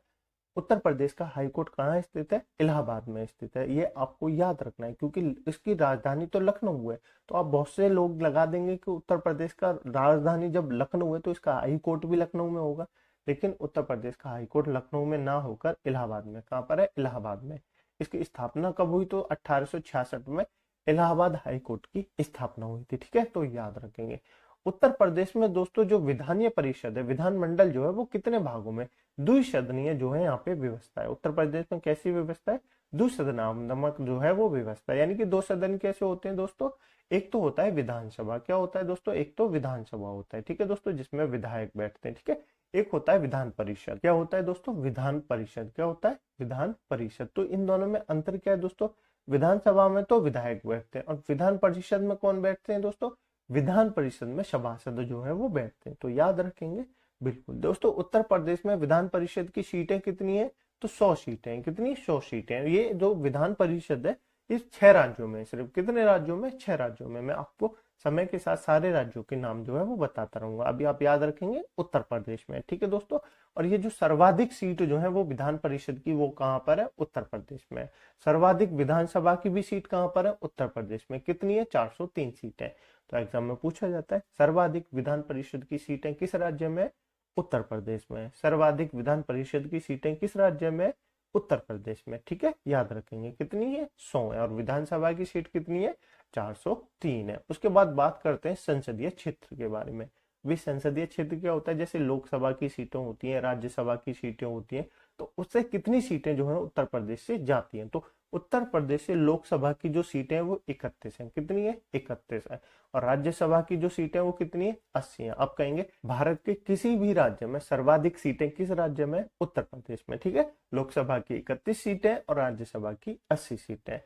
उत्तर प्रदेश का हाई कोर्ट कहाँ स्थित है, इलाहाबाद में स्थित है। ये आपको याद रखना है क्योंकि इसकी राजधानी तो लखनऊ है। तो आप बहुत से लोग लगा देंगे कि उत्तर प्रदेश का राजधानी जब लखनऊ है तो इसका हाई कोर्ट भी लखनऊ में होगा, लेकिन उत्तर प्रदेश का हाई कोर्ट लखनऊ में ना होकर इलाहाबाद में, कहाँ पर है, इलाहाबाद में। इसकी स्थापना कब हुई, तो 1866 में इलाहाबाद हाई कोर्ट की स्थापना हुई थी। ठीक है, तो याद रखेंगे। उत्तर प्रदेश में दोस्तों जो विधानीय परिषद है, विधानमंडल जो है वो कितने भागों में, द्विसदनीय जो है यहाँ पे व्यवस्था है। उत्तर प्रदेश में कैसी व्यवस्था है, द्विसदनात्मक जो है वो व्यवस्था है। यानी कि दो सदन कैसे होते हैं दोस्तों, एक तो होता है विधानसभा। क्या होता है दोस्तों, एक तो विधानसभा होता है। ठीक है दोस्तों, जिसमें विधायक बैठते हैं। ठीक है, एक होता है विधान परिषद। क्या होता है दोस्तों, विधान परिषद। क्या होता है, विधान परिषद। तो इन दोनों में अंतर क्या है दोस्तों, विधानसभा में तो विधायक बैठते हैं और विधान परिषद में कौन बैठते हैं दोस्तों, विधान परिषद में सभासद जो है वो बैठते हैं। तो याद रखेंगे बिल्कुल दोस्तों। उत्तर प्रदेश में विधान परिषद की सीटें कितनी है, तो 100 सीटें हैं। कितनी, 100 सीटें हैं। ये जो विधान परिषद है ये 6 राज्यों में, सिर्फ कितने राज्यों में, 6 राज्यों में। मैं आपको समय के साथ सारे राज्यों के नाम जो है वो बताता रहूंगा। अभी आप याद रखेंगे उत्तर प्रदेश में। ठीक है दोस्तों। और ये जो सर्वाधिक सीट जो है वो विधान परिषद की, वो कहाँ पर है, उत्तर प्रदेश में। सर्वाधिक विधानसभा की भी सीट कहाँ पर है, उत्तर प्रदेश में। कितनी है, 403 सीटें। तो एग्जाम में पूछा जाता है सर्वाधिक विधान परिषद की सीटें किस राज्य में, उत्तर प्रदेश में। सर्वाधिक विधान परिषद की सीटें किस राज्य में, उत्तर प्रदेश में। ठीक है, याद रखेंगे। कितनी है, 100 है। और विधानसभा की सीट कितनी है, 403 है। उसके बाद बात करते हैं संसदीय क्षेत्र के बारे में। भी संसदीय क्षेत्र क्या होता है, जैसे लोकसभा की सीटें होती हैं, राज्यसभा की सीटें होती हैं, तो उससे कितनी सीटें जो है उत्तर प्रदेश से जाती हैं। तो उत्तर प्रदेश से लोकसभा की जो सीटें हैं वो 31 हैं। कितनी है, 31 है। और राज्यसभा की जो सीटें वो कितनी है, 80 है। आप कहेंगे भारत के किसी भी राज्य में सर्वाधिक सीटें किस राज्य में, उत्तर प्रदेश में। ठीक है, लोकसभा की 31 सीटें और राज्यसभा की 80 सीटें।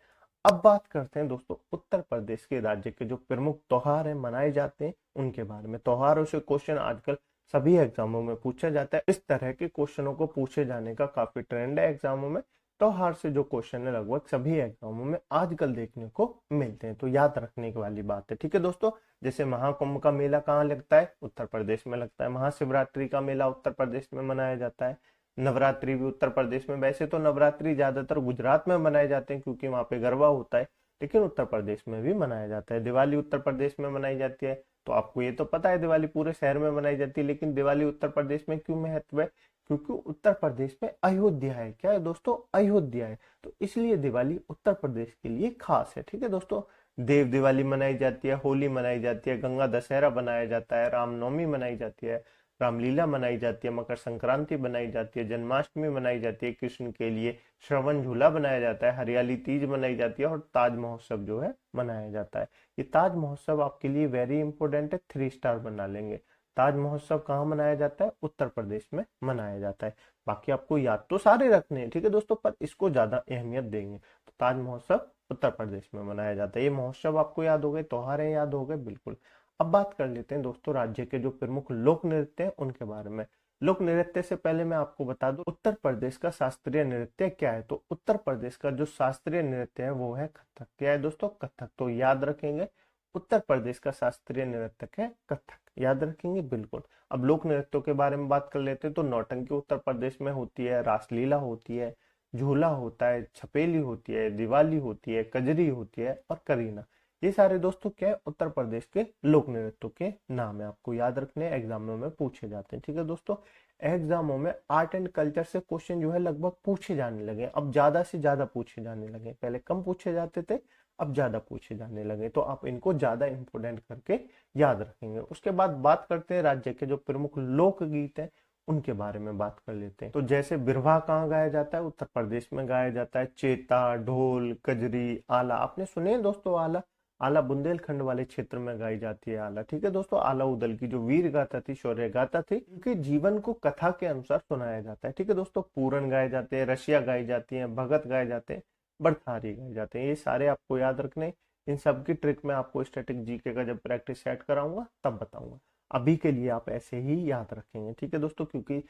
अब बात करते हैं दोस्तों उत्तर प्रदेश के राज्य के जो प्रमुख त्योहार हैं मनाए जाते हैं उनके बारे में। त्योहारों से क्वेश्चन आजकल सभी एग्जामों में पूछा जाता है। इस तरह के क्वेश्चनों को पूछे जाने का काफी ट्रेंड है एग्जामों में। त्योहार से जो क्वेश्चन है लगभग सभी एग्जामों में आजकल देखने को मिलते हैं। तो याद रखने की वाली बात है। ठीक है दोस्तों, जैसे महाकुंभ का मेला कहाँ लगता है, उत्तर प्रदेश में लगता है। महाशिवरात्रि का मेला उत्तर प्रदेश में मनाया जाता है। नवरात्रि भी उत्तर प्रदेश में। वैसे तो नवरात्रि ज्यादातर गुजरात में मनाए जाते हैं क्योंकि वहां पे गरबा होता है, लेकिन उत्तर प्रदेश में भी मनाया जाता है। दिवाली उत्तर प्रदेश में मनाई जाती है। तो आपको ये तो पता है दिवाली पूरे शहर में मनाई जाती है, लेकिन दिवाली उत्तर प्रदेश में क्यों महत्व है, क्योंकि उत्तर प्रदेश में अयोध्या है। क्या है दोस्तों, अयोध्या है। तो इसलिए दिवाली उत्तर प्रदेश के लिए खास है। ठीक है दोस्तों, देव दिवाली मनाई जाती है, होली मनाई जाती है, गंगा दशहरा बनाया जाता है, रामनवमी मनाई जाती है, रामलीला मनाई जाती है, मकर संक्रांति बनाई जाती है, जन्माष्टमी मनाई जाती है, कृष्ण के लिए श्रवण झूला बनाया जाता है, हरियाली तीज मनाई जाती है और ताज महोत्सव जो है मनाया जाता है। ये ताज महोत्सव आपके लिए वेरी इंपॉर्टेंट है, 3 स्टार बना लेंगे। ताज महोत्सव कहाँ मनाया जाता है? उत्तर प्रदेश में मनाया जाता है। बाकी आपको याद तो सारे रखने हैं, ठीक है दोस्तों, पर इसको ज्यादा अहमियत देंगे। तो ताज महोत्सव उत्तर प्रदेश में मनाया जाता है। ये महोत्सव आपको याद हो गए, त्योहार है याद हो गए, बिल्कुल। अब बात कर लेते हैं दोस्तों राज्य के जो प्रमुख लोक नृत्य हैं उनके बारे में। लोक नृत्य से पहले मैं आपको बता दूं उत्तर प्रदेश का शास्त्रीय नृत्य क्या है। तो उत्तर प्रदेश का जो शास्त्रीय नृत्य है वो है कथक। क्या है दोस्तों? कथक। तो याद रखेंगे उत्तर प्रदेश का शास्त्रीय नृत्य है कथक, याद रखेंगे, बिल्कुल। अब लोक नृत्यों के बारे में बात कर लेते हैं। तो नौटंकी उत्तर प्रदेश में होती है, रासलीला होती है, झूला होता है, छपेली होती है, दिवाली होती है, कजरी होती है और करीना। ये सारे दोस्तों क्या है? उत्तर प्रदेश के लोक नृत्यों के नाम है, आपको याद रखने, एग्जामों में पूछे जाते हैं, ठीक है दोस्तों। एग्जामों में आर्ट एंड कल्चर से क्वेश्चन जो है लगभग पूछे जाने लगे, अब ज्यादा से ज्यादा पूछे जाने लगे। पहले कम पूछे जाते थे, अब ज्यादा पूछे जाने लगे। तो आप इनको ज्यादा इंपोर्टेंट करके याद रखेंगे। उसके बाद बात करते हैं राज्य के जो प्रमुख लोकगीत हैं उनके बारे में बात कर लेते हैं। तो जैसे बिरहा कहाँ गाया जाता है? उत्तर प्रदेश में गाया जाता है। चेता, ढोल, कजरी, आला, आपने सुने हैं दोस्तों आला? आला बुंदेलखंड वाले क्षेत्र में गाई जाती है आला, ठीक है दोस्तों। आला उदल की जो वीर गाथा थी, शौर्य गाथा थी, उनके जीवन को कथा के अनुसार सुनाया जाता है, ठीक है दोस्तों। पूरन गाए जाते हैं, रसिया गाई जाती है, भगत गाए जाते हैं, बरथारी गाए जाते हैं। ये सारे आपको याद रखने। इन सब की ट्रिक मैं आपको स्टैटिक जीके का जब प्रैक्टिस सेट कराऊंगा तब बताऊंगा। अभी के लिए आप ऐसे ही याद रखेंगे, ठीक है दोस्तों, क्योंकि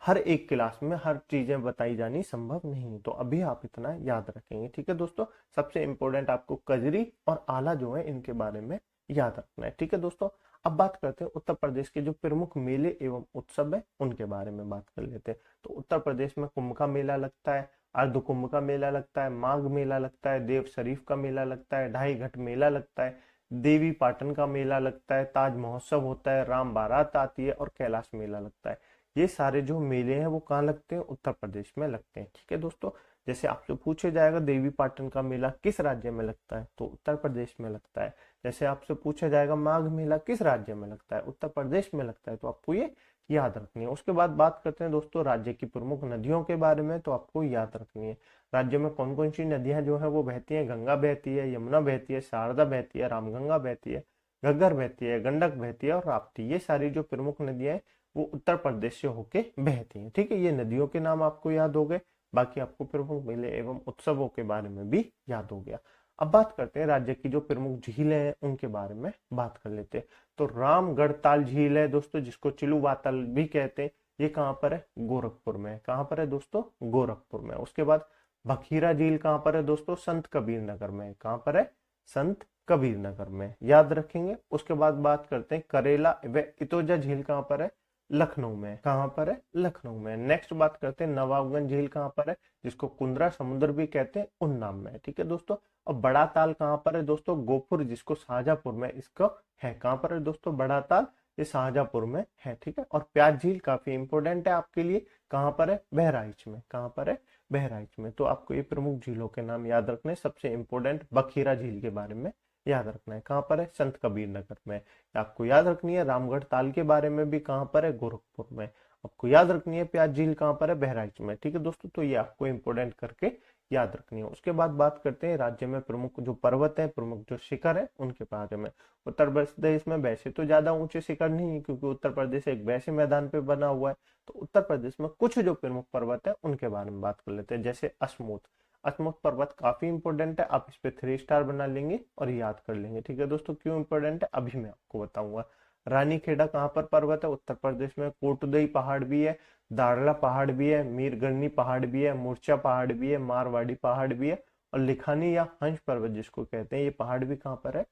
हर एक क्लास में हर चीजें बताई जानी संभव नहीं है। तो अभी आप इतना याद रखेंगे, ठीक है दोस्तों। सबसे इंपॉर्टेंट आपको कजरी और आला जो है इनके बारे में याद रखना है, ठीक है दोस्तों। अब बात करते हैं उत्तर प्रदेश के जो प्रमुख मेले एवं उत्सव है उनके बारे में बात कर लेते हैं। तो उत्तर प्रदेश में कुंभ का मेला लगता है, अर्ध कुंभ का मेला लगता है, माघ मेला लगता है, देव शरीफ का मेला लगता है, ढाई घाट मेला लगता है, देवी पाटन का मेला लगता है, ताज महोत्सव होता है, राम बारात आती है और कैलाश मेला लगता है। ये सारे जो मेले हैं वो कहाँ लगते हैं? उत्तर प्रदेश में लगते हैं, ठीक है दोस्तों। जैसे आपसे पूछे जाएगा देवी पाटन का मेला किस राज्य में लगता है? तो उत्तर प्रदेश में लगता है। जैसे आपसे पूछा जाएगा माघ मेला किस राज्य में लगता है? उत्तर प्रदेश में लगता है। तो आपको ये याद रखनी है। उसके बाद बात करते हैं दोस्तों राज्य की प्रमुख नदियों के बारे में। तो आपको याद रखनी है राज्य में कौन कौन सी नदियां जो है वो बहती है। गंगा बहती है, यमुना बहती है, शारदा बहती है, रामगंगा बहती है, घग्गर बहती है, गंडक बहती है और राप्ती। ये सारी जो प्रमुख नदियां हैं वो उत्तर प्रदेश से होके बहती हैं, ठीक है। ये नदियों के नाम आपको याद हो गए। बाकी आपको प्रमुख मेले एवं उत्सवों के बारे में भी याद हो गया। अब बात करते हैं राज्य की जो प्रमुख झीलें हैं उनके बारे में बात कर लेते हैं। तो रामगढ़ताल झील है दोस्तों, जिसको चिलुवातल भी कहते हैं। ये कहाँ पर है? गोरखपुर में। कहाँ पर है दोस्तों? गोरखपुर में। उसके बाद बखीरा झील कहाँ पर है दोस्तों? संत कबीर नगर में। कहाँ पर है? संत कबीर नगर में, याद रखेंगे। उसके बाद बात करते हैं करेला व इतोजा झील कहाँ पर है? लखनऊ में। कहाँ पर है? लखनऊ में। नेक्स्ट बात करते हैं नवाबगंज झील कहाँ पर है, जिसको कुंद्रा समुद्र भी कहते हैं, उन्नाव में, ठीक है दोस्तों। और बड़ा ताल कहाँ पर है दोस्तों? गोपुर, जिसको शाहजहांपुर में इसका है। कहाँ पर है दोस्तों बड़ा ताल? ये शाहजहांपुर में है, ठीक है। और प्याज झील काफी इंपोर्टेंट है आपके लिए। कहाँ पर है? बहराइच में। कहाँ पर है? बहराइच में। तो आपको ये प्रमुख झीलों के नाम याद रखने। सबसे इंपोर्टेंट बखीरा झील के बारे में याद रखना है। कहाँ पर है? संत कबीर नगर में। आपको याद रखनी है रामगढ़ ताल के बारे में भी। कहाँ पर है? गोरखपुर में। आपको याद रखनी है प्याज झील कहाँ पर है? बहराइच में, ठीक है दोस्तों। तो ये आपको इंपोर्टेंट करके याद रखनी है। उसके बाद बात करते हैं राज्य में प्रमुख जो पर्वत है, प्रमुख जो शिखर है उनके बारे में। उत्तर प्रदेश में वैसे तो ज्यादा ऊंचे शिखर नहीं है, क्योंकि उत्तर प्रदेश एक वैसे मैदान पे बना हुआ है। तो उत्तर प्रदेश में कुछ जो प्रमुख पर्वत है उनके बारे में बात कर लेते हैं। जैसे अश्मोत। अश्मोत पर्वत काफी इंपोर्टेंट है, आप इस पे 3 स्टार बना लेंगे और याद कर लेंगे, ठीक है दोस्तों। क्यों इंपोर्टेंट है अभी मैं आपको बताऊंगा। रानी खेड़ा कहाँ पर पर्वत है? उत्तर प्रदेश में। कोटुदई पहाड़ भी है, दाड़ला पहाड़ भी है, मीरगढ़नी पहाड़ भी है, मूर्छा पहाड़ भी है, मारवाड़ी पहाड़ भी है और लिखानी या हंस पर्वत जिसको कहते हैं, ये पहाड़ भी कहाँ पर है?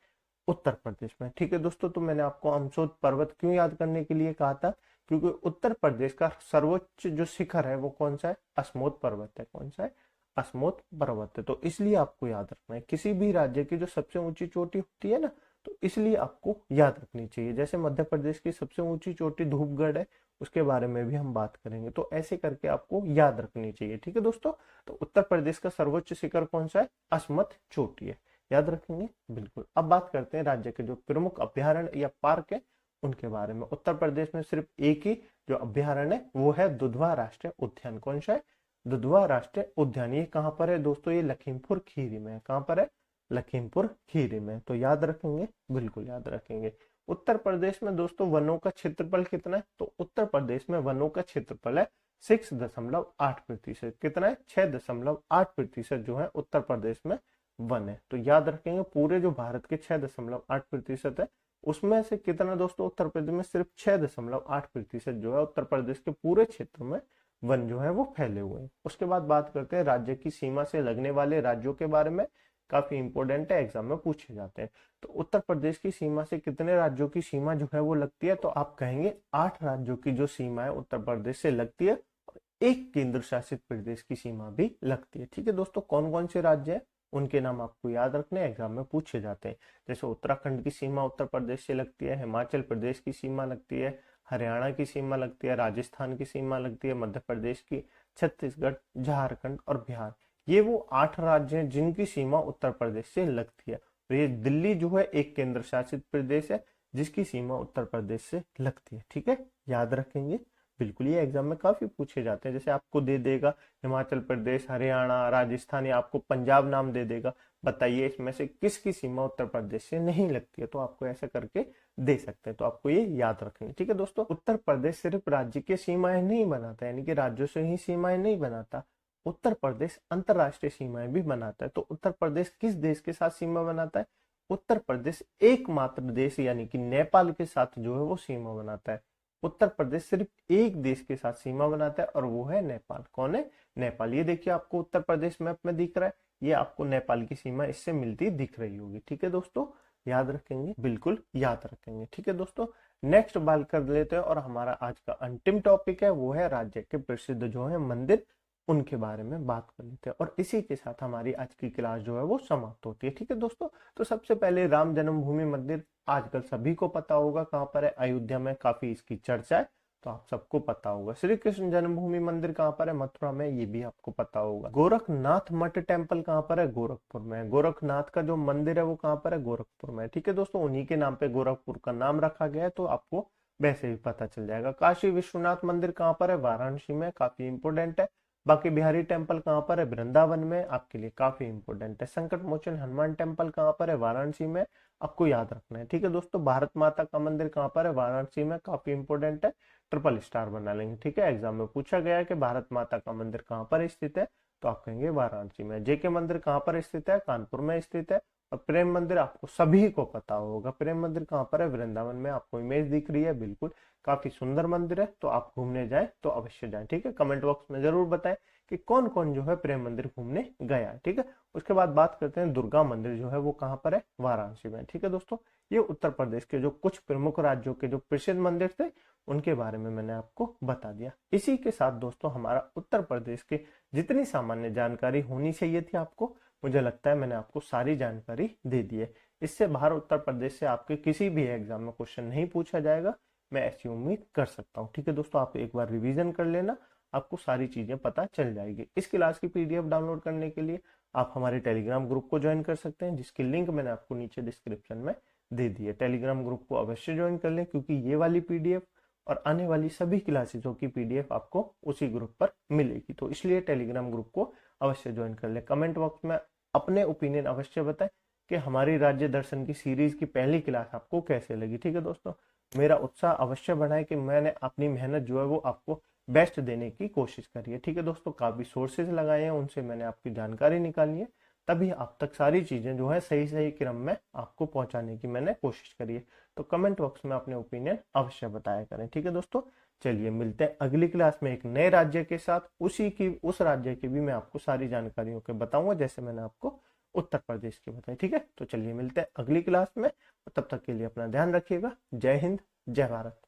उत्तर प्रदेश में, ठीक है दोस्तों। तो मैंने आपको अमसोद पर्वत क्यों याद करने के लिए कहा था? क्योंकि उत्तर प्रदेश का सर्वोच्च जो शिखर है वो कौन सा है? अश्मोत पर्वत है। कौन सा है? अश्मोत पर्वत है। तो इसलिए आपको याद रखना है। किसी भी राज्य की जो सबसे ऊंची चोटी होती है ना, तो इसलिए आपको याद रखनी चाहिए। जैसे मध्य प्रदेश की सबसे ऊंची चोटी धूपगढ़ है, उसके बारे में भी हम बात करेंगे। तो ऐसे करके आपको याद रखनी चाहिए, ठीक है दोस्तों। तो उत्तर प्रदेश का सर्वोच्च शिखर कौन सा है? अश्मत चोटी है, याद रखेंगे, बिल्कुल। अब बात करते हैं राज्य के जो प्रमुख अभ्यारण्य या पार्क है उनके बारे में। उत्तर प्रदेश में सिर्फ एक ही जो अभ्यारण्य है वो है दुधवा राष्ट्रीय उद्यान। कौन सा है? दुधवा राष्ट्रीय उद्यान। ये कहाँ पर है दोस्तों? ये लखीमपुर खीरी में है। कहाँ पर है? लखीमपुर खीरी में। तो याद रखेंगे, बिल्कुल याद रखेंगे। उत्तर प्रदेश में दोस्तों वनों का क्षेत्रफल कितना है? तो उत्तर प्रदेश में वनों का क्षेत्रफल है 6.8%। कितना है? 6.8% जो है उत्तर प्रदेश में वन है। तो याद रखेंगे पूरे जो भारत के 6.8% है उसमें से कितना दोस्तों उत्तर प्रदेश में सिर्फ 6.8% जो है उत्तर प्रदेश के पूरे क्षेत्र में वन जो है वो फैले हुए हैं। उसके बाद बात करते हैं राज्य की सीमा से लगने वाले राज्यों के बारे में, काफी इंपॉर्टेंट है, एग्जाम में पूछे जाते हैं। तो उत्तर प्रदेश की सीमा से कितने राज्यों की सीमा जो है वो लगती है? तो आप कहेंगे 8 राज्यों की जो सीमा है उत्तर प्रदेश से लगती है, और एक केंद्र शासित प्रदेश की सीमा भी लगती है। ठीक है दोस्तों, कौन कौन से राज्य है उनके नाम आपको याद रखने, एग्जाम में पूछे जाते हैं। जैसे उत्तराखंड की सीमा उत्तर प्रदेश से लगती है, हिमाचल प्रदेश की सीमा लगती है, हरियाणा की सीमा लगती है, राजस्थान की सीमा लगती है, मध्य प्रदेश की, छत्तीसगढ़, झारखंड और बिहार। ये वो 8 राज्य हैं जिनकी सीमा उत्तर प्रदेश से लगती है। तो ये दिल्ली जो है एक केंद्र शासित प्रदेश है जिसकी सीमा उत्तर प्रदेश से लगती है। ठीक है, याद रखेंगे बिल्कुल, ये एग्जाम में काफी पूछे जाते हैं। जैसे आपको दे देगा हिमाचल प्रदेश, हरियाणा, राजस्थान, या आपको पंजाब नाम दे देगा, बताइए इसमें से किसकी सीमा उत्तर प्रदेश से नहीं लगती है, तो आपको ऐसा करके दे सकते हैं। तो आपको ये याद रखेंगे। ठीक है दोस्तों, उत्तर प्रदेश सिर्फ राज्य की सीमाएं नहीं बनाता, यानी कि राज्यों से ही सीमाएं नहीं बनाता, उत्तर प्रदेश अंतरराष्ट्रीय सीमाएं भी बनाता है। तो उत्तर प्रदेश किस देश के साथ सीमा बनाता है? उत्तर प्रदेश एकमात्र देश यानी कि नेपाल के साथ जो है वो सीमा बनाता है। उत्तर प्रदेश सिर्फ एक देश के साथ सीमा बनाता है और वो है नेपाल। कौन है? नेपाल। ये देखिए आपको उत्तर प्रदेश मैप में दिख रहा है, ये आपको नेपाल की सीमा इससे मिलती दिख रही होगी। ठीक है दोस्तों, याद रखेंगे, बिल्कुल याद रखेंगे। ठीक है दोस्तों, नेक्स्ट बात कर लेते हैं और हमारा आज का अंतिम टॉपिक है वो है राज्य के प्रसिद्ध जो है मंदिर, उनके बारे में बात कर लेते हैं और इसी के साथ हमारी आज की क्लास जो है वो समाप्त होती है। ठीक है दोस्तों, तो सबसे पहले राम जन्मभूमि मंदिर आजकल सभी को पता होगा कहाँ पर है, अयोध्या में, काफी इसकी चर्चा है तो आप सबको पता होगा। श्री कृष्ण जन्मभूमि मंदिर कहाँ पर है? मथुरा में, ये भी आपको पता होगा। गोरखनाथ मठ टेम्पल कहाँ पर है? गोरखपुर में। गोरखनाथ का जो मंदिर है वो कहाँ पर है? गोरखपुर में। ठीक है दोस्तों, उन्हीं के नाम पे गोरखपुर का नाम रखा गया है, तो आपको वैसे भी पता चल जाएगा। काशी विश्वनाथ मंदिर कहाँ पर है? वाराणसी में, काफी इंपोर्टेंट है। बाकी बिहारी टेम्पल कहाँ पर है? वृंदावन में, आपके लिए काफी इंपोर्टेंट है। संकट मोचन हनुमान टेम्पल कहाँ पर है? वाराणसी में, आपको याद रखना है। ठीक है दोस्तों, भारत माता का मंदिर कहाँ पर है? वाराणसी में, काफी इंपोर्टेंट है, ट्रिपल स्टार बना लेंगे। ठीक है, एग्जाम में पूछा गया है कि भारत माता का मंदिर कहाँ पर स्थित है, तो आप कहेंगे वाराणसी में। जेके मंदिर कहाँ पर स्थित है? कानपुर में स्थित है। और प्रेम मंदिर आपको सभी को पता होगा, प्रेम मंदिर कहाँ पर है? वृंदावन में। आपको इमेज दिख रही है, बिल्कुल काफी सुंदर मंदिर है, तो आप घूमने जाएं तो अवश्य जाएं। ठीक है, कमेंट बॉक्स में जरूर बताएं कि कौन कौन जो है प्रेम मंदिर घूमने गया है। ठीक है, उसके बाद बात करते हैं दुर्गा मंदिर जो है वो कहाँ पर है? वाराणसी में। ठीक है दोस्तों, ये उत्तर प्रदेश के जो कुछ प्रमुख राज्यों के जो प्रसिद्ध मंदिर थे उनके बारे में मैंने आपको बता दिया। इसी के साथ दोस्तों हमारा उत्तर प्रदेश के जितनी सामान्य जानकारी होनी चाहिए थी आपको, मुझे लगता है मैंने आपको सारी जानकारी दे दी है। इससे बाहर उत्तर प्रदेश से आपके किसी भी एग्जाम में क्वेश्चन नहीं पूछा जाएगा, मैं ऐसी उम्मीद कर सकता हूँ। ठीक है दोस्तों, आप एक बार रिवीजन कर लेना, आपको सारी चीजें पता चल जाएगी। इस क्लास की पीडीएफ डाउनलोड करने के लिए आप हमारे टेलीग्राम ग्रुप को ज्वाइन कर सकते हैं, जिसकी लिंक मैंने आपको नीचे डिस्क्रिप्शन में दे दी है। टेलीग्राम ग्रुप को अवश्य ज्वाइन कर लें, क्योंकि ये वाली पीडीएफ और आने वाली सभी क्लासेसों की पीडीएफ आपको उसी ग्रुप पर मिलेगी, तो इसलिए टेलीग्राम ग्रुप को अवश्य ज्वाइन कर ले। कमेंट बॉक्स में अपने ओपिनियन अवश्य बताएं कि हमारी राज्य दर्शन की सीरीज की पहली क्लास आपको कैसे लगी। ठीक है दोस्तों, मेरा उत्साह अवश्य बढ़ाए कि मैंने अपनी मेहनत जो है वो आपको बेस्ट देने की कोशिश करी है। ठीक है दोस्तों, काफी सोर्सेज लगाए हैं, उनसे मैंने आपकी जानकारी निकाली है, तभी आप तक सारी चीजें जो है सही सही क्रम में आपको पहुंचाने की मैंने कोशिश करी है। तो कमेंट बॉक्स में अपने ओपिनियन अवश्य बताया करें। ठीक है दोस्तों, चलिए मिलते हैं अगली क्लास में एक नए राज्य के साथ, उस राज्य की भी मैं आपको सारी जानकारियों के बताऊंगा जैसे मैंने आपको उत्तर प्रदेश की बताई। ठीक है, तो चलिए मिलते हैं अगली क्लास में, तब तक के लिए अपना ध्यान रखिएगा। जय हिंद, जय भारत।